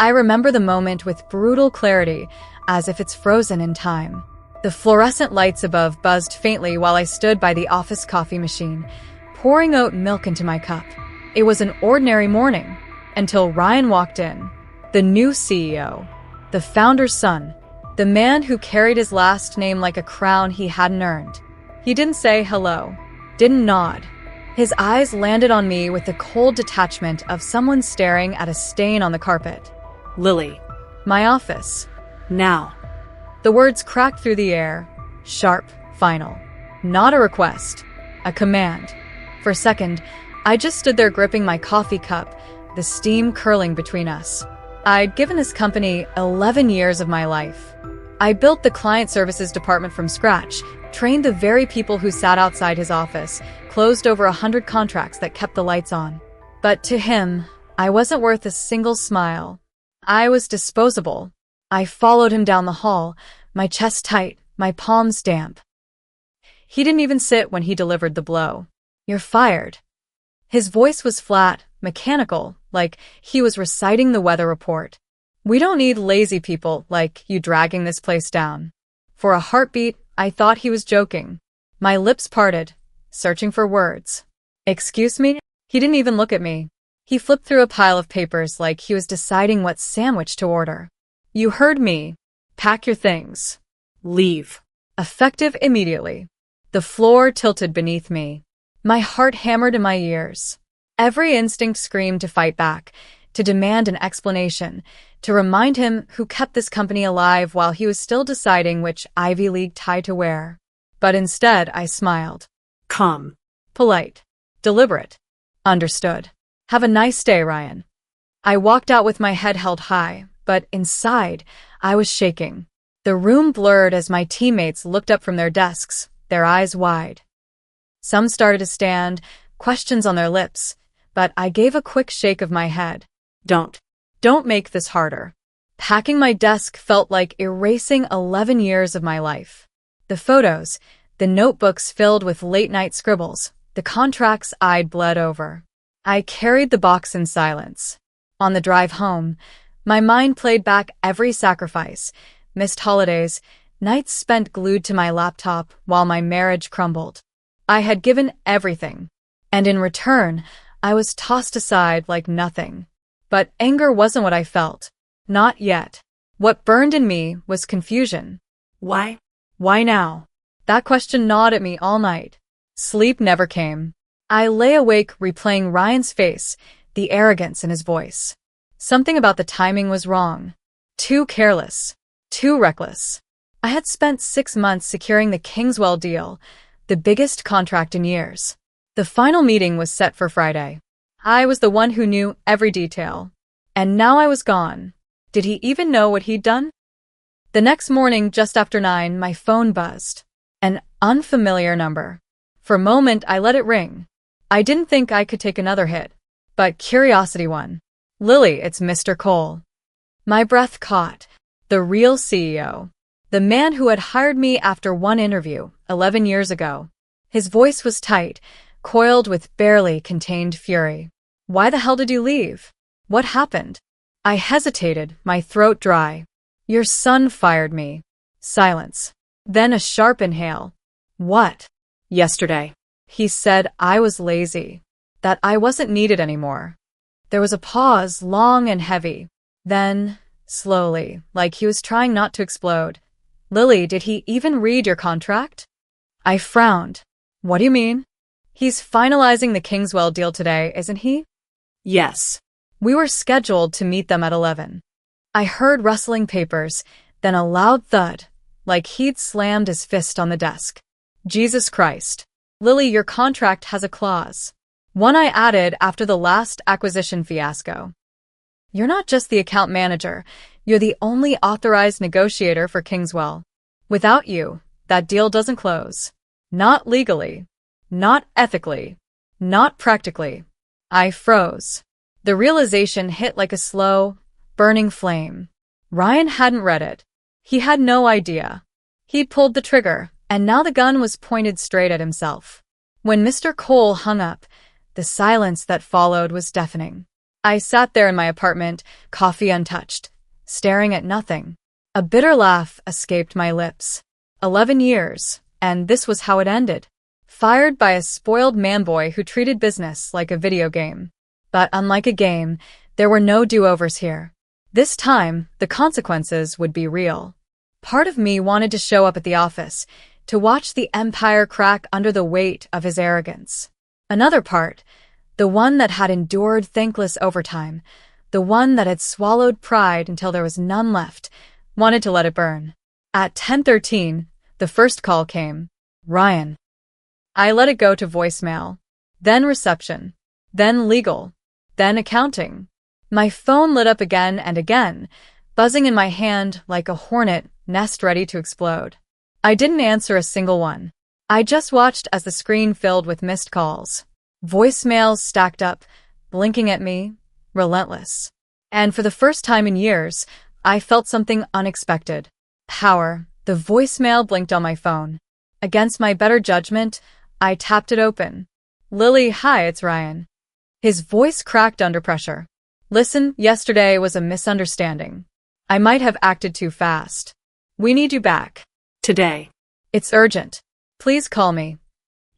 I remember the moment with brutal clarity, as if it's frozen in time. The fluorescent lights above buzzed faintly while I stood by the office coffee machine, pouring oat milk into my cup. It was an ordinary morning, until Ryan walked in. The new CEO. The founder's son. The man who carried his last name like a crown he hadn't earned. He didn't say hello. Didn't nod. His eyes landed on me with the cold detachment of someone staring at a stain on the carpet. Lily. My office. Now. The words cracked through the air. Sharp, final. Not a request. A command. For a second, I just stood there gripping my coffee cup, the steam curling between us. I'd given this company 11 years of my life. I built the client services department from scratch, trained the very people who sat outside his office, closed over 100 contracts that kept the lights on. But to him, I wasn't worth a single smile. I was disposable. I followed him down the hall, my chest tight, my palms damp. He didn't even sit when he delivered the blow. You're fired. His voice was flat, mechanical, like he was reciting the weather report. We don't need lazy people like you dragging this place down. For a heartbeat, I thought he was joking. My lips parted, searching for words. Excuse me? He didn't even look at me. He flipped through a pile of papers like he was deciding what sandwich to order. You heard me. Pack your things. Leave. Effective immediately. The floor tilted beneath me. My heart hammered in my ears. Every instinct screamed to fight back, to demand an explanation, to remind him who kept this company alive while he was still deciding which Ivy League tie to wear. But instead, I smiled. Calm. Polite. Deliberate. Understood. Have a nice day, Ryan. I walked out with my head held high, but inside, I was shaking. The room blurred as my teammates looked up from their desks, their eyes wide. Some started to stand, questions on their lips, but I gave a quick shake of my head. Don't make this harder. Packing my desk felt like erasing 11 years of my life. The photos, the notebooks filled with late-night scribbles, the contracts I'd bled over. I carried the box in silence. On the drive home, my mind played back every sacrifice, missed holidays, nights spent glued to my laptop while my marriage crumbled. I had given everything, and in return, I was tossed aside like nothing. But anger wasn't what I felt. Not yet. What burned in me was confusion. Why? Why now? That question gnawed at me all night. Sleep never came. I lay awake replaying Ryan's face, the arrogance in his voice. Something about the timing was wrong. Too careless. Too reckless. I had spent 6 months securing the Kingswell deal, the biggest contract in years. The final meeting was set for Friday. I was the one who knew every detail. And now I was gone. Did he even know what he'd done? The next morning, just after 9, my phone buzzed. An unfamiliar number. For a moment, I let it ring. I didn't think I could take another hit. But curiosity won. Lily, it's Mr. Cole. My breath caught. The real CEO. The man who had hired me after one interview, 11 years ago. His voice was tight, coiled with barely contained fury. Why the hell did you leave? What happened? I hesitated, my throat dry. Your son fired me. Silence. Then a sharp inhale. What? Yesterday. He said I was lazy. That I wasn't needed anymore. There was a pause, long and heavy. Then, slowly, like he was trying not to explode. Lily, did he even read your contract? I frowned. What do you mean? He's finalizing the Kingswell deal today, isn't he? Yes. We were scheduled to meet them at 11. I heard rustling papers, then a loud thud, like he'd slammed his fist on the desk. Jesus Christ. Lily, your contract has a clause. One I added after the last acquisition fiasco. You're not just the account manager, you're the only authorized negotiator for Kingswell. Without you, that deal doesn't close. Not legally. Not ethically. Not practically. I froze. The realization hit like a slow, burning flame. Ryan hadn't read it. He had no idea. He'd pulled the trigger, and now the gun was pointed straight at himself. When Mr. Cole hung up, the silence that followed was deafening. I sat there in my apartment, coffee untouched, staring at nothing. A bitter laugh escaped my lips. 11 years, and this was how it ended. Fired by a spoiled man-boy who treated business like a video game. But unlike a game, there were no do-overs here. This time, the consequences would be real. Part of me wanted to show up at the office, to watch the empire crack under the weight of his arrogance. Another part, the one that had endured thankless overtime, the one that had swallowed pride until there was none left, wanted to let it burn. At 10:13, the first call came. Ryan. I let it go to voicemail, then reception, then legal, then accounting. My phone lit up again and again, buzzing in my hand like a hornet nest ready to explode. I didn't answer a single one. I just watched as the screen filled with missed calls. Voicemails stacked up, blinking at me, relentless. And for the first time in years, I felt something unexpected. Power. The voicemail blinked on my phone. Against my better judgment, I tapped it open. Lily, hi, it's Ryan. His voice cracked under pressure. Listen, yesterday was a misunderstanding. I might have acted too fast. We need you back. Today. It's urgent. Please call me.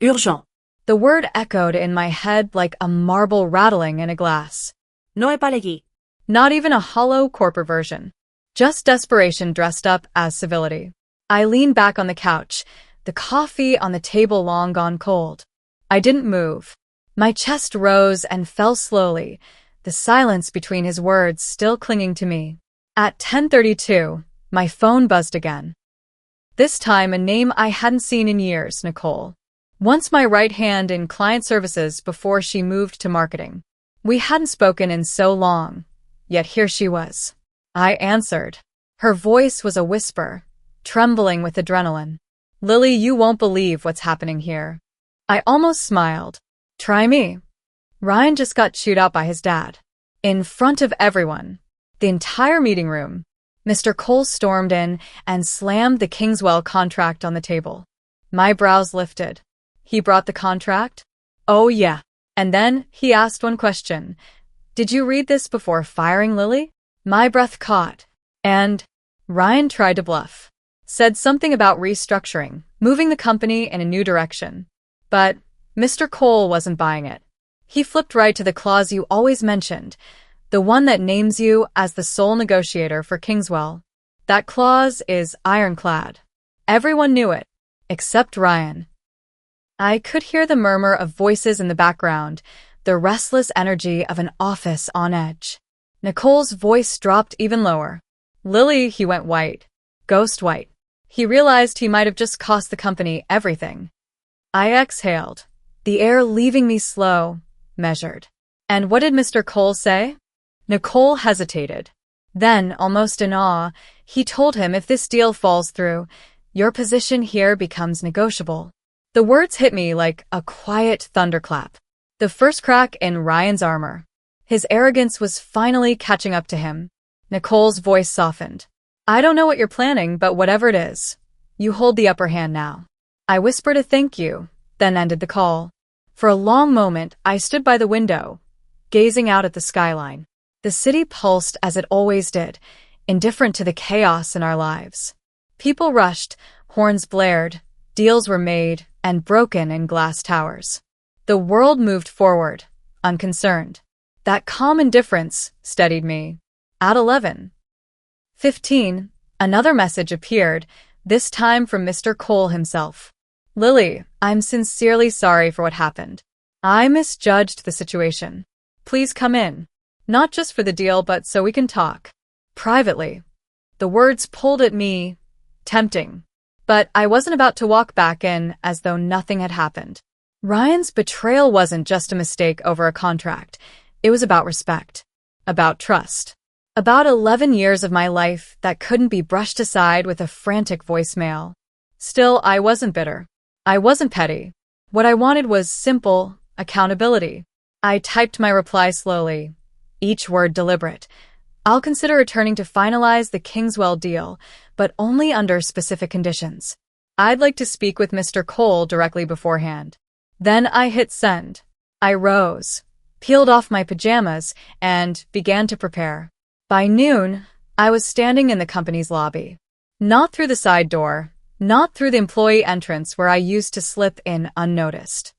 Urgent. The word echoed in my head like a marble rattling in a glass. No epalegi. Not even a hollow corporate version. Just desperation dressed up as civility. I leaned back on the couch, the coffee on the table long gone cold. I didn't move. My chest rose and fell slowly, the silence between his words still clinging to me. At 10:32, my phone buzzed again. This time a name I hadn't seen in years, Nicole. Once my right hand in client services before she moved to marketing. We hadn't spoken in so long, yet here she was. I answered. Her voice was a whisper, trembling with adrenaline. Lily, you won't believe what's happening here. I almost smiled. Try me. Ryan just got chewed out by his dad. In front of everyone. The entire meeting room. Mr. Cole stormed in and slammed the Kingswell contract on the table. My brows lifted. He brought the contract? Oh yeah. And then he asked one question. Did you read this before firing Lily? My breath caught. And Ryan tried to bluff. Said something about restructuring, moving the company in a new direction. But Mr. Cole wasn't buying it. He flipped right to the clause you always mentioned, the one that names you as the sole negotiator for Kingswell. That clause is ironclad. Everyone knew it, except Ryan. I could hear the murmur of voices in the background, the restless energy of an office on edge. Nicole's voice dropped even lower. Lily, he went white. Ghost white. He realized he might have just cost the company everything. I exhaled, the air leaving me slow, measured. And what did Mr. Cole say? Nicole hesitated. Then, almost in awe, he told him if this deal falls through, your position here becomes negotiable. The words hit me like a quiet thunderclap. The first crack in Ryan's armor. His arrogance was finally catching up to him. Nicole's voice softened. I don't know what you're planning, but whatever it is, you hold the upper hand now. I whispered a thank you, then ended the call. For a long moment, I stood by the window, gazing out at the skyline. The city pulsed as it always did, indifferent to the chaos in our lives. People rushed, horns blared, deals were made and broken in glass towers. The world moved forward, unconcerned. That calm indifference steadied me. At 11:15, another message appeared, this time from Mr. Cole himself. Lily, I'm sincerely sorry for what happened. I misjudged the situation. Please come in. Not just for the deal, but so we can talk. Privately. The words pulled at me, tempting. But I wasn't about to walk back in as though nothing had happened. Ryan's betrayal wasn't just a mistake over a contract. It was about respect. About trust. About 11 years of my life that couldn't be brushed aside with a frantic voicemail. Still, I wasn't bitter. I wasn't petty. What I wanted was simple accountability. I typed my reply slowly, each word deliberate. I'll consider returning to finalize the Kingswell deal, but only under specific conditions. I'd like to speak with Mr. Cole directly beforehand. Then I hit send. I rose, peeled off my pajamas, and began to prepare. By noon, I was standing in the company's lobby. Not through the side door, not through the employee entrance where I used to slip in unnoticed.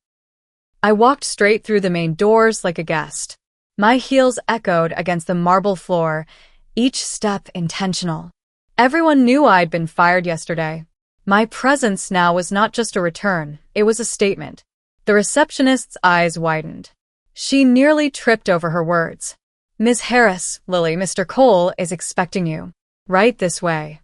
I walked straight through the main doors like a guest. My heels echoed against the marble floor, each step intentional. Everyone knew I'd been fired yesterday. My presence now was not just a return, it was a statement. The receptionist's eyes widened. She nearly tripped over her words. "Ms. Harris, Lily, Mr. Cole is expecting you. Right this way."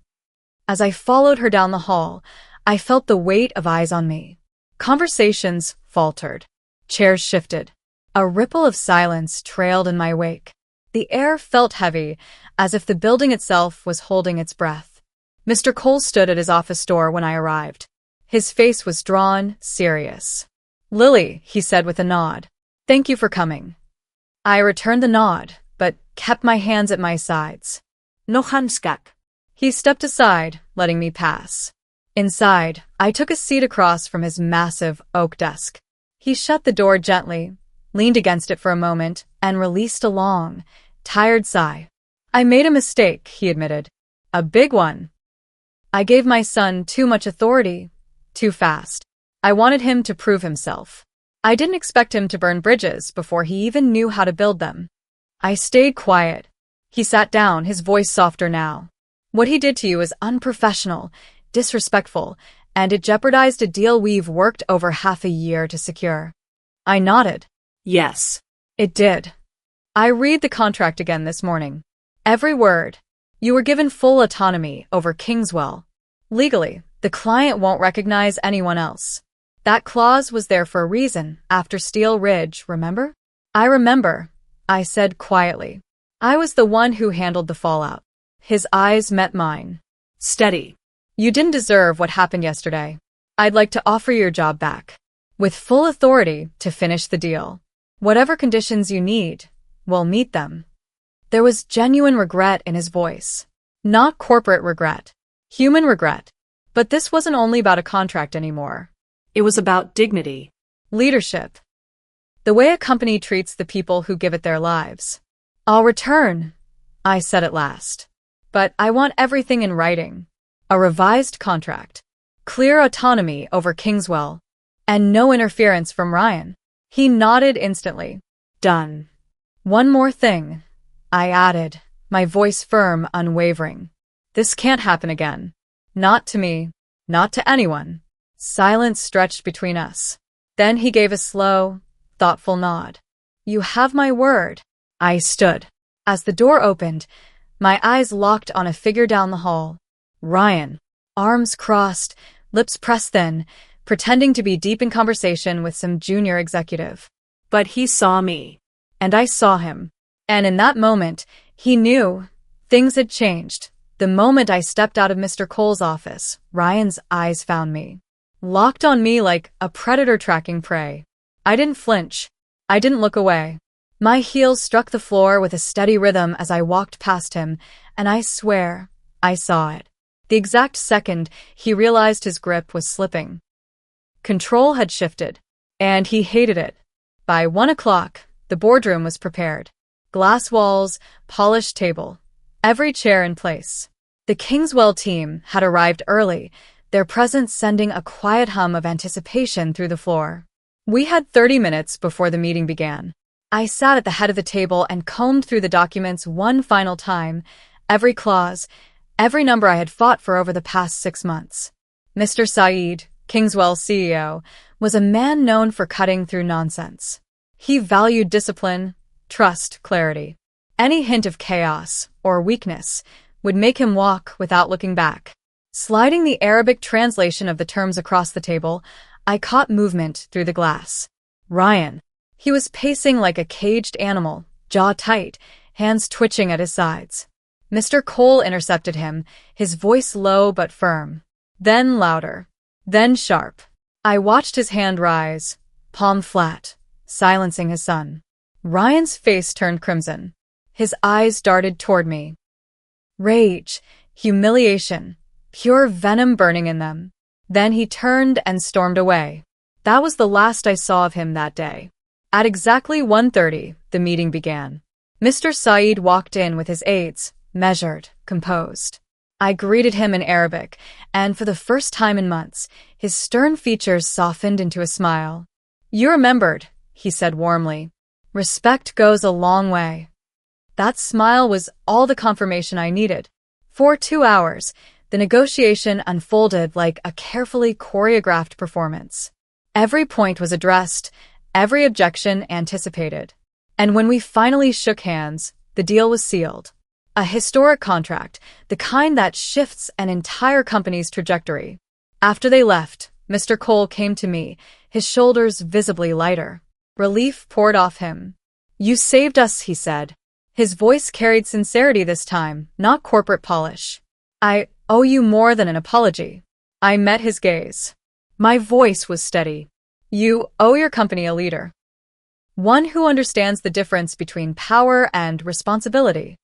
As I followed her down the hall, I felt the weight of eyes on me. Conversations faltered. Chairs shifted. A ripple of silence trailed in my wake. The air felt heavy, as if the building itself was holding its breath. Mr. Cole stood at his office door when I arrived. His face was drawn, serious. "Lily," he said with a nod. "Thank you for coming." I returned the nod, but kept my hands at my sides. No hanskak. He stepped aside, letting me pass. Inside, I took a seat across from his massive oak desk. He shut the door gently, leaned against it for a moment, and released a long, tired sigh. "I made a mistake," he admitted. "A big one. I gave my son too much authority, too fast. I wanted him to prove himself. I didn't expect him to burn bridges before he even knew how to build them." I stayed quiet. He sat down, his voice softer now. "What he did to you is unprofessional, disrespectful, and it jeopardized a deal we've worked over half a year to secure." I nodded. Yes. It did. I read the contract again this morning. Every word. You were given full autonomy over Kingswell. Legally, the client won't recognize anyone else. That clause was there for a reason, after Steel Ridge, remember? "I remember," I said quietly. "I was the one who handled the fallout." His eyes met mine. Steady. "You didn't deserve what happened yesterday. I'd like to offer your job back, with full authority to finish the deal. Whatever conditions you need, we'll meet them." There was genuine regret in his voice. Not corporate regret. Human regret. But this wasn't only about a contract anymore. It was about dignity. Leadership. The way a company treats the people who give it their lives. "I'll return," I said at last. "But I want everything in writing. A revised contract. Clear autonomy over Kingswell. And no interference from Ryan." He nodded instantly. "Done." "One more thing," I added, my voice firm, unwavering. "This can't happen again. Not to me. Not to anyone." Silence stretched between us. Then he gave a slow, thoughtful nod. "You have my word." I stood. As the door opened, my eyes locked on a figure down the hall. Ryan. Arms crossed, lips pressed thin, pretending to be deep in conversation with some junior executive. But he saw me. And I saw him. And in that moment, he knew things had changed. The moment I stepped out of Mr. Cole's office, Ryan's eyes found me. Locked on me like a predator tracking prey. I didn't flinch. I didn't look away. My heels struck the floor with a steady rhythm as I walked past him, and I swear, I saw it. The exact second he realized his grip was slipping. Control had shifted, and he hated it. By 1 o'clock, the boardroom was prepared. Glass walls, polished table, every chair in place. The Kingswell team had arrived early, their presence sending a quiet hum of anticipation through the floor. We had 30 minutes before the meeting began. I sat at the head of the table and combed through the documents one final time, every clause, every number I had fought for over the past 6 months. Mr. Saeed, Kingswell's CEO, was a man known for cutting through nonsense. He valued discipline, trust, clarity. Any hint of chaos or weakness would make him walk without looking back. Sliding the Arabic translation of the terms across the table, I caught movement through the glass. Ryan. He was pacing like a caged animal, jaw tight, hands twitching at his sides. Mr. Cole intercepted him, his voice low but firm. Then louder. Then sharp. I watched his hand rise, palm flat, silencing his son. Ryan's face turned crimson. His eyes darted toward me. Rage, humiliation, pure venom burning in them. Then he turned and stormed away. That was the last I saw of him that day. At exactly 1:30, the meeting began. Mr. Saeed walked in with his aides, measured, composed. I greeted him in Arabic, and for the first time in months, his stern features softened into a smile. "You remembered," he said warmly. "Respect goes a long way." That smile was all the confirmation I needed. For 2 hours, the negotiation unfolded like a carefully choreographed performance. Every point was addressed, every objection anticipated. And when we finally shook hands, the deal was sealed. A historic contract, the kind that shifts an entire company's trajectory. After they left, Mr. Cole came to me, his shoulders visibly lighter. Relief poured off him. "You saved us," he said. His voice carried sincerity this time, not corporate polish. "I owe you more than an apology." I met his gaze. My voice was steady. "You owe your company a leader. One who understands the difference between power and responsibility."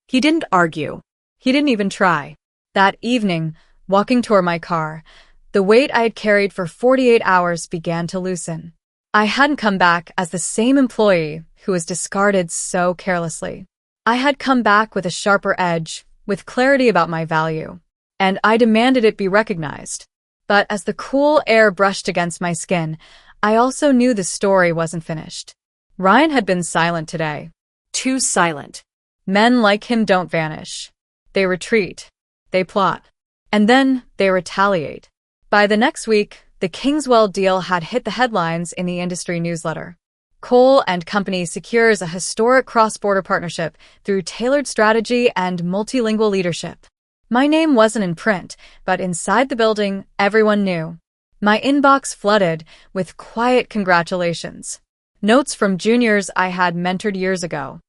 He didn't argue. He didn't even try. That evening, walking toward my car, the weight I had carried for 48 hours began to loosen. I hadn't come back as the same employee who was discarded so carelessly. I had come back with a sharper edge, with clarity about my value, and I demanded it be recognized. But as the cool air brushed against my skin, I also knew the story wasn't finished. Ryan had been silent today. Too silent. Men like him don't vanish. They retreat. They plot. And then they retaliate. By the next week, the Kingswell deal had hit the headlines in the industry newsletter. Cole and Company secures a historic cross-border partnership through tailored strategy and multilingual leadership. My name wasn't in print, but inside the building, everyone knew. My inbox flooded with quiet congratulations. Notes from juniors I had mentored years ago.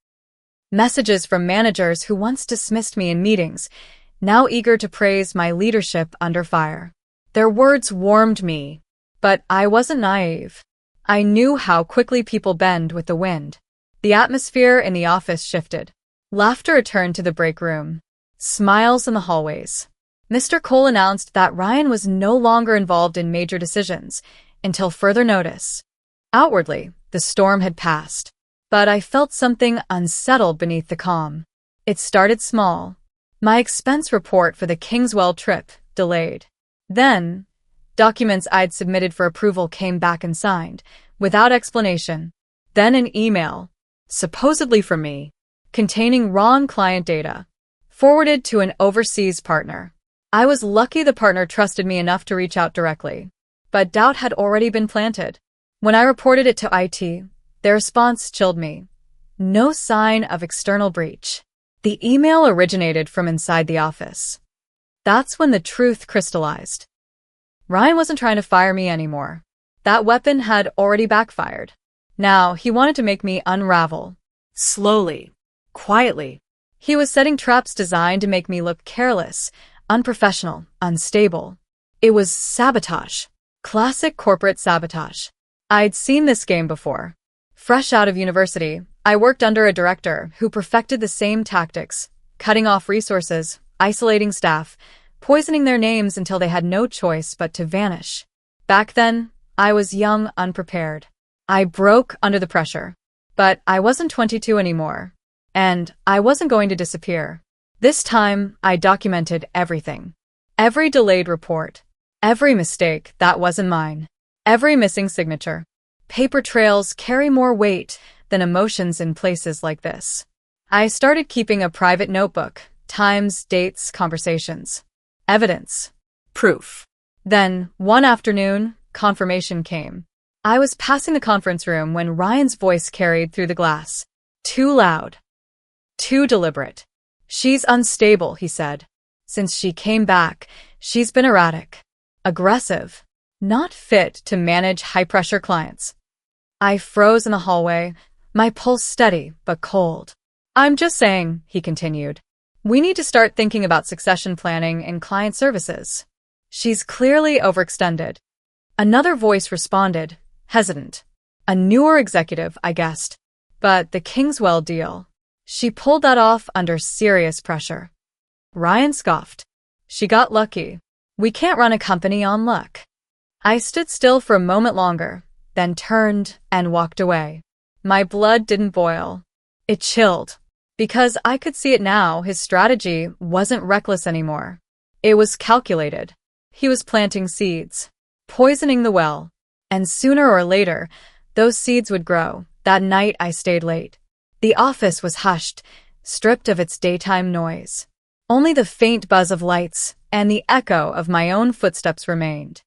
Messages from managers who once dismissed me in meetings, now eager to praise my leadership under fire. Their words warmed me, but I wasn't naive. I knew how quickly people bend with the wind. The atmosphere in the office shifted. Laughter returned to the break room. Smiles in the hallways. Mr. Cole announced that Ryan was no longer involved in major decisions until further notice. Outwardly, the storm had passed, but I felt something unsettled beneath the calm. It started small. My expense report for the Kingswell trip delayed. Then, documents I'd submitted for approval came back and signed, without explanation. Then an email, supposedly from me, containing wrong client data, forwarded to an overseas partner. I was lucky the partner trusted me enough to reach out directly, but doubt had already been planted. When I reported it to IT, their response chilled me. No sign of external breach. The email originated from inside the office. That's when the truth crystallized. Ryan wasn't trying to fire me anymore. That weapon had already backfired. Now he wanted to make me unravel. Slowly. Quietly. He was setting traps designed to make me look careless, unprofessional, unstable. It was sabotage. Classic corporate sabotage. I'd seen this game before. Fresh out of university, I worked under a director who perfected the same tactics, cutting off resources, isolating staff, poisoning their names until they had no choice but to vanish. Back then, I was young, unprepared. I broke under the pressure. But I wasn't 22 anymore. And I wasn't going to disappear. This time, I documented everything. Every delayed report. Every mistake that wasn't mine. Every missing signature. Paper trails carry more weight than emotions in places like this. I started keeping a private notebook. Times, dates, conversations. Evidence. Proof. Then, one afternoon, confirmation came. I was passing the conference room when Ryan's voice carried through the glass. Too loud. Too deliberate. "She's unstable," he said. "Since she came back, she's been erratic. Aggressive. Not fit to manage high-pressure clients." I froze in the hallway, my pulse steady but cold. "I'm just saying," he continued. "We need to start thinking about succession planning in client services. She's clearly overextended." Another voice responded, hesitant. A newer executive, I guessed. But the Kingswell deal. She pulled that off under serious pressure. Ryan scoffed. "She got lucky. We can't run a company on luck." I stood still for a moment longer, then turned and walked away. My blood didn't boil. It chilled. Because I could see it now, his strategy wasn't reckless anymore. It was calculated. He was planting seeds, poisoning the well. And sooner or later, those seeds would grow. That night I stayed late. The office was hushed, stripped of its daytime noise. Only the faint buzz of lights and the echo of my own footsteps remained.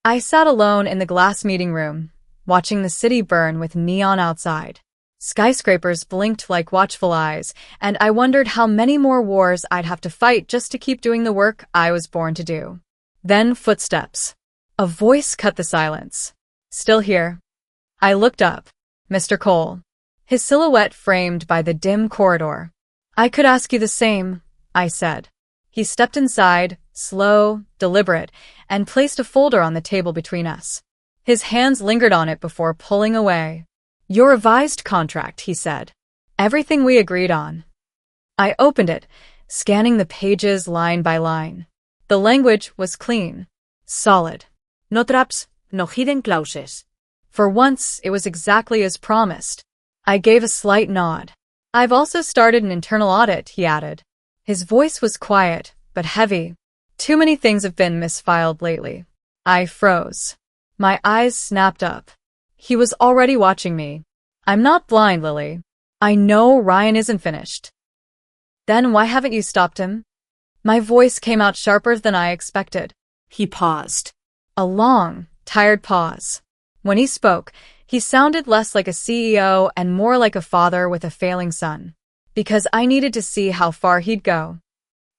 I sat alone in the glass meeting room, watching the city burn with neon outside. Skyscrapers blinked like watchful eyes, and I wondered how many more wars I'd have to fight just to keep doing the work I was born to do. Then footsteps. A voice cut the silence. Still here. I looked up. Mr. Cole. His silhouette framed by the dim corridor. I could ask you the same, I said. He stepped inside, slow, deliberate, and placed a folder on the table between us. His hands lingered on it before pulling away. Your revised contract, he said. Everything we agreed on. I opened it, scanning the pages line by line. The language was clean, solid. No traps, no hidden clauses. For once, it was exactly as promised. I gave a slight nod. I've also started an internal audit, he added. His voice was quiet, but heavy. Too many things have been misfiled lately. I froze. My eyes snapped up. He was already watching me. I'm not blind, Lily. I know Ryan isn't finished. Then why haven't you stopped him? My voice came out sharper than I expected. He paused. A long, tired pause. When he spoke, he sounded less like a CEO and more like a father with a failing son. Because I needed to see how far he'd go.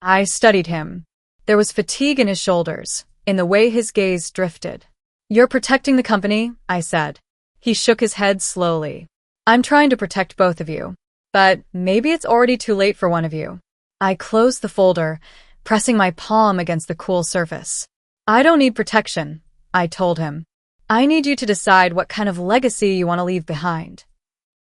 I studied him. There was fatigue in his shoulders, in the way his gaze drifted. You're protecting the company, I said. He shook his head slowly. I'm trying to protect both of you. But maybe it's already too late for one of you. I closed the folder, pressing my palm against the cool surface. I don't need protection, I told him. I need you to decide what kind of legacy you want to leave behind.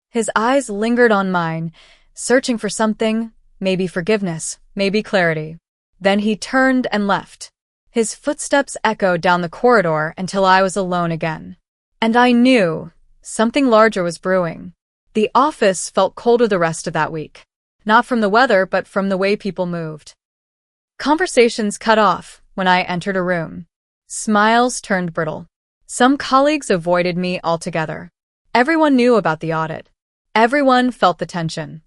His eyes lingered on mine, searching for something, maybe forgiveness, maybe clarity. Then he turned and left. His footsteps echoed down the corridor until I was alone again. And I knew something larger was brewing. The office felt colder the rest of that week. Not from the weather, but from the way people moved. Conversations cut off when I entered a room. Smiles turned brittle. Some colleagues avoided me altogether. Everyone knew about the audit. Everyone felt the tension.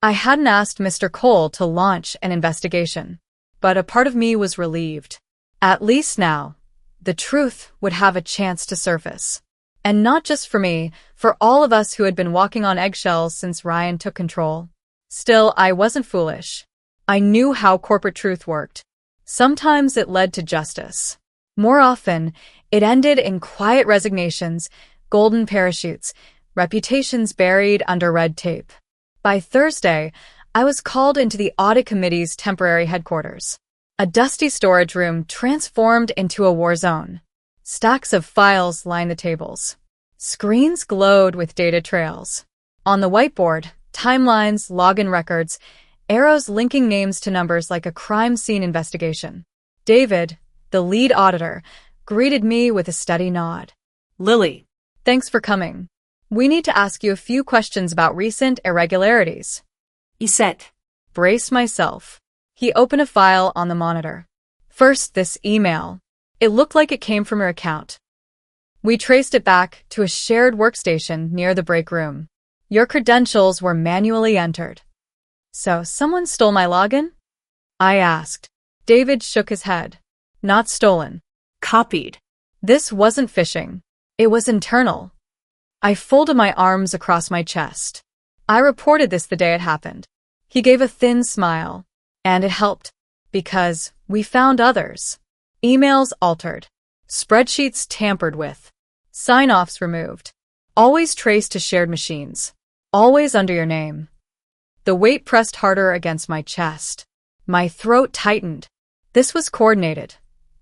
I hadn't asked Mr. Cole to launch an investigation, but a part of me was relieved. At least now, the truth would have a chance to surface. And not just for me, for all of us who had been walking on eggshells since Ryan took control. Still, I wasn't foolish. I knew how corporate truth worked. Sometimes it led to justice. More often, it ended in quiet resignations, golden parachutes, reputations buried under red tape. By Thursday, I was called into the audit committee's temporary headquarters. A dusty storage room transformed into a war zone. Stacks of files lined the tables. Screens glowed with data trails. On the whiteboard, timelines, login records, arrows linking names to numbers like a crime scene investigation. David, the lead auditor, greeted me with a steady nod. Lily. Thanks for coming. We need to ask you a few questions about recent irregularities. Iset. Brace myself. He opened a file on the monitor. First, this email. It looked like it came from your account. We traced it back to a shared workstation near the break room. Your credentials were manually entered. So, someone stole my login? I asked. David shook his head. Not stolen. Copied. This wasn't phishing. It was internal. I folded my arms across my chest. I reported this the day it happened. He gave a thin smile. And it helped. Because we found others. Emails altered. Spreadsheets tampered with. Sign-offs removed. Always traced to shared machines. Always under your name. The weight pressed harder against my chest. My throat tightened. This was coordinated,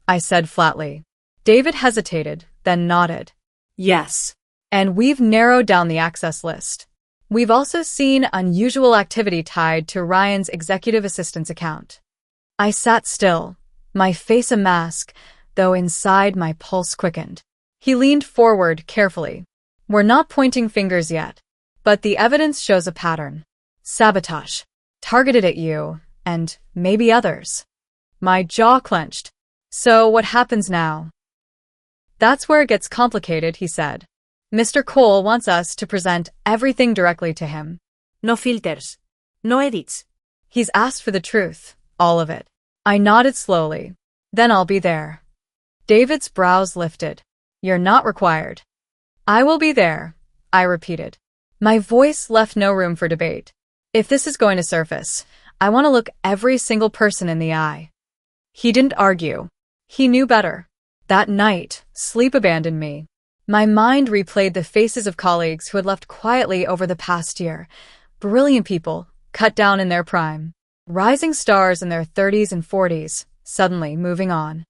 I said flatly. David hesitated, then nodded. Yes. And we've narrowed down the access list. We've also seen unusual activity tied to Ryan's executive assistant's account. I sat still, my face a mask, though inside my pulse quickened. He leaned forward carefully. We're not pointing fingers yet, but the evidence shows a pattern. Sabotage. Targeted at you, and maybe others. My jaw clenched. So what happens now? That's where it gets complicated, he said. Mr. Cole wants us to present everything directly to him. No filters. No edits. He's asked for the truth, all of it. I nodded slowly. Then I'll be there. David's brows lifted. You're not required. I will be there, I repeated. My voice left no room for debate. If this is going to surface, I want to look every single person in the eye. He didn't argue. He knew better. That night, sleep abandoned me. My mind replayed the faces of colleagues who had left quietly over the past year. Brilliant people, cut down in their prime. Rising stars in their 30s and 40s, suddenly moving on.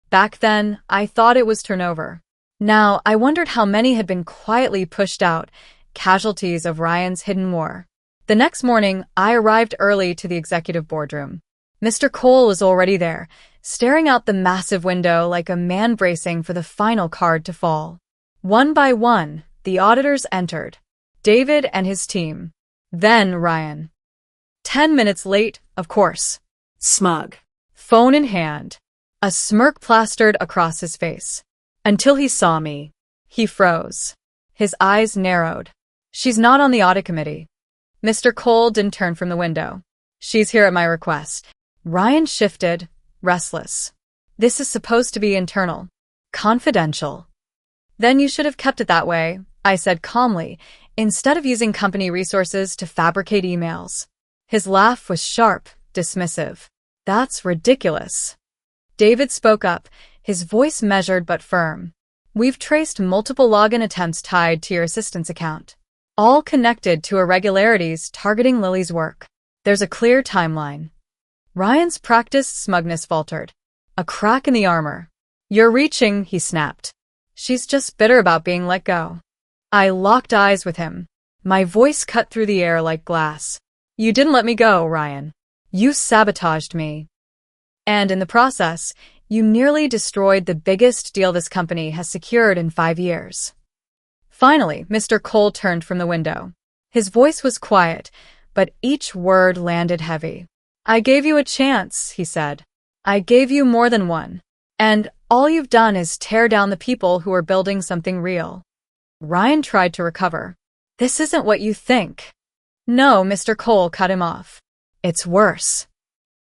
Back then, I thought it was turnover. Now, I wondered how many had been quietly pushed out, casualties of Ryan's hidden war. The next morning, I arrived early to the executive boardroom. Mr. Cole was already there, staring out the massive window like a man bracing for the final card to fall. One by one, the auditors entered. David and his team. Then Ryan. 10 minutes late, of course. Smug. Phone in hand. A smirk plastered across his face. Until he saw me. He froze. His eyes narrowed. She's not on the audit committee. Mr. Cole didn't turn from the window. She's here at my request. Ryan shifted, restless. This is supposed to be internal. Confidential. Then you should have kept it that way, I said calmly, instead of using company resources to fabricate emails. His laugh was sharp, dismissive. That's ridiculous. David spoke up, his voice measured but firm. We've traced multiple login attempts tied to your assistant's account, all connected to irregularities targeting Lily's work. There's a clear timeline. Ryan's practiced smugness faltered. A crack in the armor. You're reaching, he snapped. She's just bitter about being let go. I locked eyes with him. My voice cut through the air like glass. You didn't let me go, Ryan. You sabotaged me. And in the process, you nearly destroyed the biggest deal this company has secured in 5 years. Finally, Mr. Cole turned from the window. His voice was quiet, but each word landed heavy. I gave you a chance, he said. I gave you more than one. And all you've done is tear down the people who are building something real. Ryan tried to recover. This isn't what you think. No, Mr. Cole cut him off. It's worse.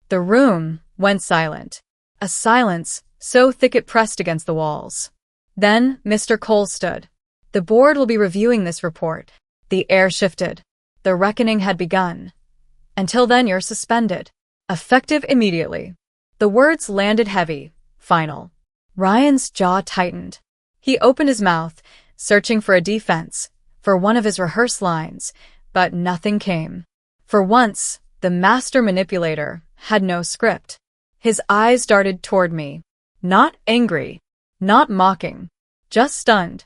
The room went silent. A silence so thick it pressed against the walls. Then Mr. Cole stood. The board will be reviewing this report. The air shifted. The reckoning had begun. Until then, you're suspended. Effective immediately. The words landed heavy, final. Ryan's jaw tightened. He opened his mouth, searching for a defense, for one of his rehearsed lines, but nothing came. For once, the master manipulator had no script. His eyes darted toward me. Not angry, not mocking, just stunned.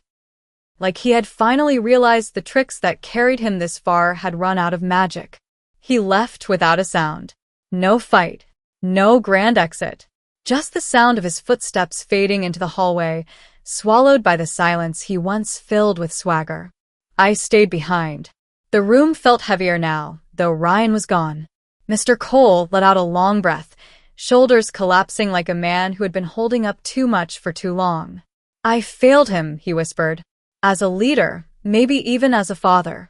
Like he had finally realized the tricks that carried him this far had run out of magic. He left without a sound. No fight, no grand exit. Just the sound of his footsteps fading into the hallway, swallowed by the silence he once filled with swagger. I stayed behind. The room felt heavier now, though Ryan was gone. Mr. Cole let out a long breath, shoulders collapsing like a man who had been holding up too much for too long. I failed him, he whispered. As a leader, maybe even as a father.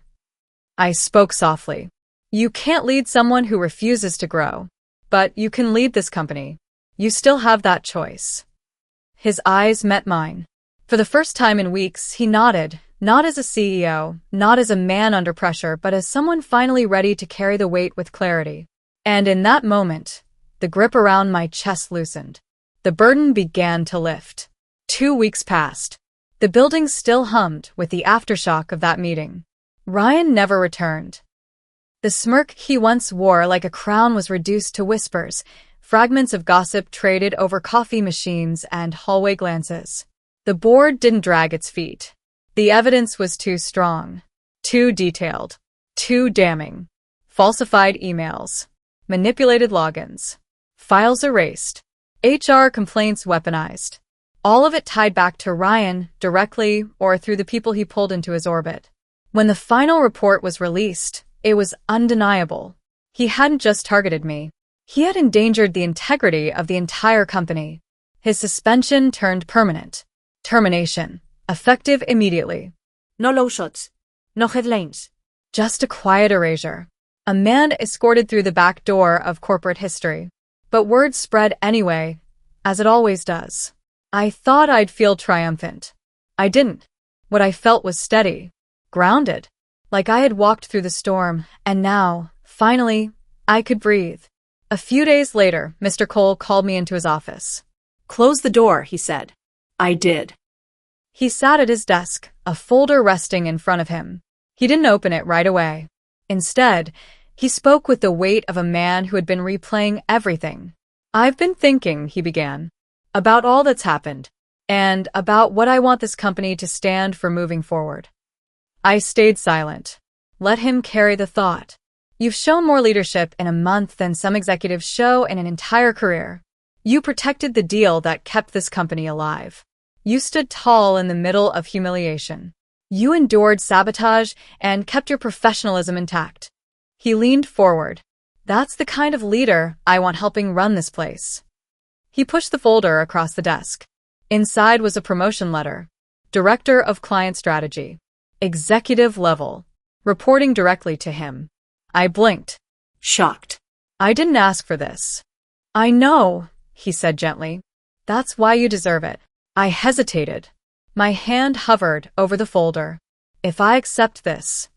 I spoke softly. You can't lead someone who refuses to grow, but you can lead this company. You still have that choice. His eyes met mine. For the first time in weeks, he nodded, not as a CEO, not as a man under pressure, but as someone finally ready to carry the weight with clarity. And in that moment, the grip around my chest loosened. The burden began to lift. 2 weeks passed. The building still hummed with the aftershock of that meeting. Ryan never returned. The smirk he once wore like a crown was reduced to whispers, fragments of gossip traded over coffee machines and hallway glances. The board didn't drag its feet. The evidence was too strong, too detailed, too damning. Falsified emails, manipulated logins, files erased, HR complaints weaponized. All of it tied back to Ryan, directly or through the people he pulled into his orbit. When the final report was released, it was undeniable. He hadn't just targeted me. He had endangered the integrity of the entire company. His suspension turned permanent. Termination. Effective immediately. No low shots. No headlines. Just a quiet erasure. A man escorted through the back door of corporate history. But word spread anyway, as it always does. I thought I'd feel triumphant. I didn't. What I felt was steady. Grounded. Like I had walked through the storm, and now, finally, I could breathe. A few days later, Mr. Cole called me into his office. Close the door, he said. I did. He sat at his desk, a folder resting in front of him. He didn't open it right away. Instead, he spoke with the weight of a man who had been replaying everything. I've been thinking, he began, about all that's happened, and about what I want this company to stand for moving forward. I stayed silent. Let him carry the thought. You've shown more leadership in a month than some executives show in an entire career. You protected the deal that kept this company alive. You stood tall in the middle of humiliation. You endured sabotage and kept your professionalism intact. He leaned forward. That's the kind of leader I want helping run this place. He pushed the folder across the desk. Inside was a promotion letter. Director of Client Strategy. Executive level. Reporting directly to him. I blinked. Shocked. I didn't ask for this. I know, he said gently. That's why you deserve it. I hesitated. My hand hovered over the folder. If I accept this,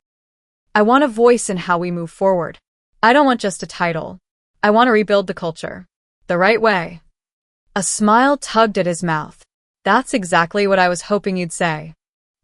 I want a voice in how we move forward. I don't want just a title. I want to rebuild the culture. The right way. A smile tugged at his mouth. That's exactly what I was hoping you'd say.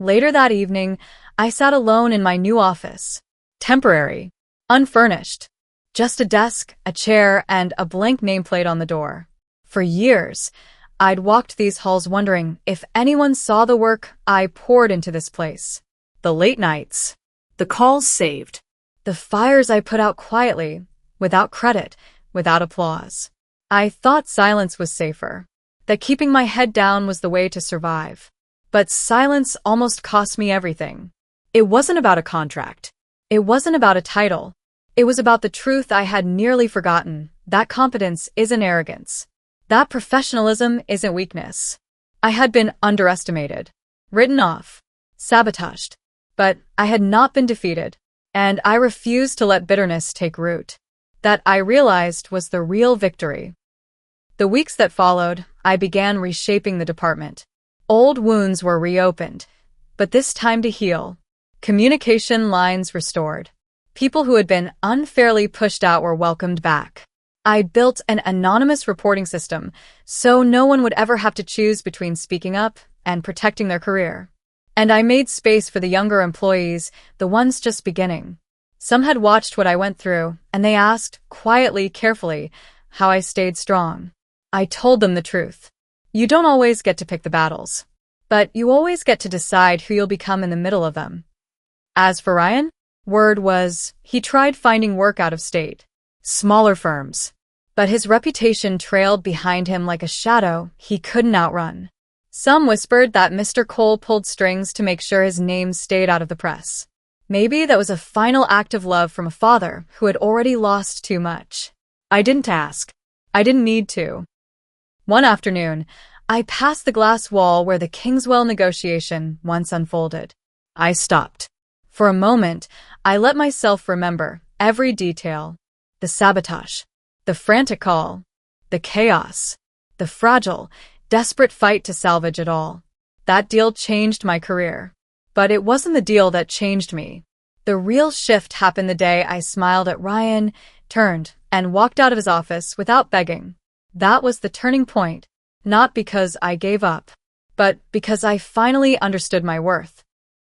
Later that evening, I sat alone in my new office. Temporary. Unfurnished. Just a desk, a chair, and a blank nameplate on the door. For years, I'd walked these halls wondering if anyone saw the work I poured into this place. The late nights. The calls saved. The fires I put out quietly, without credit, without applause. I thought silence was safer. That keeping my head down was the way to survive. But silence almost cost me everything. It wasn't about a contract. It wasn't about a title. It was about the truth I had nearly forgotten. That competence isn't arrogance. That professionalism isn't weakness. I had been underestimated, written off, sabotaged. But I had not been defeated, and I refused to let bitterness take root. That, I realized, was the real victory. The weeks that followed, I began reshaping the department. Old wounds were reopened, but this time to heal. Communication lines restored. People who had been unfairly pushed out were welcomed back. I built an anonymous reporting system, so no one would ever have to choose between speaking up and protecting their career. And I made space for the younger employees, the ones just beginning. Some had watched what I went through, and they asked, quietly, carefully, how I stayed strong. I told them the truth. You don't always get to pick the battles, but you always get to decide who you'll become in the middle of them. As for Ryan, word was, he tried finding work out of state. Smaller firms. But his reputation trailed behind him like a shadow he couldn't outrun. Some whispered that Mr. Cole pulled strings to make sure his name stayed out of the press. Maybe that was a final act of love from a father who had already lost too much. I didn't ask. I didn't need to. One afternoon, I passed the glass wall where the Kingswell negotiation once unfolded. I stopped. For a moment, I let myself remember every detail. The sabotage, the frantic call, the chaos, the fragile, desperate fight to salvage it all. That deal changed my career. But it wasn't the deal that changed me. The real shift happened the day I smiled at Ryan, turned, and walked out of his office without begging. That was the turning point, not because I gave up, but because I finally understood my worth.